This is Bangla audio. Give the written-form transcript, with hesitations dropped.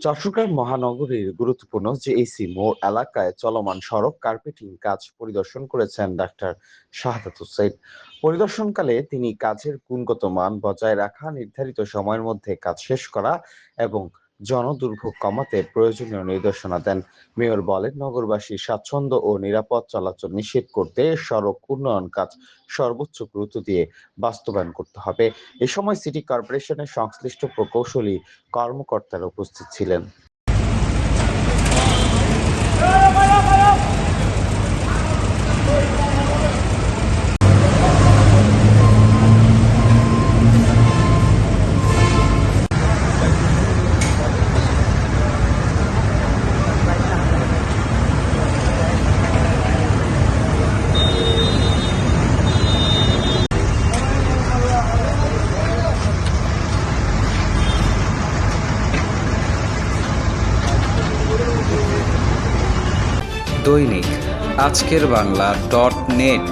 চট্টগ্রাম মহানগরীর গুরুত্বপূর্ণ জেএসি মোড় এলাকায় চলমান সড়ক কার্পেটিং কাজ পরিদর্শন করেছেন ডাক্তার শাহাদাত হোসেন। পরিদর্শনকালে তিনি কাজের গুণগত মান বজায় রাখা, নির্ধারিত সময়ের মধ্যে কাজ শেষ করা এবং জনদুর্ভোগ কমাতে প্রয়োজনীয় নির্দেশনা দেন। মেয়র বলেন, নগরবাসীর স্বাচ্ছন্দ্য ও নিরাপদ চলাচল নিশ্চিত করতে সড়ক উন্নয়ন কাজ সর্বোচ্চ গুরুত্ব দিয়ে বাস্তবায়ন করতে হবে। এ সময় সিটি কর্পোরেশনের সংশ্লিষ্ট প্রকৌশলী কর্মকর্তারা উপস্থিত ছিলেন। দৈনিক আজকের বাংলা .net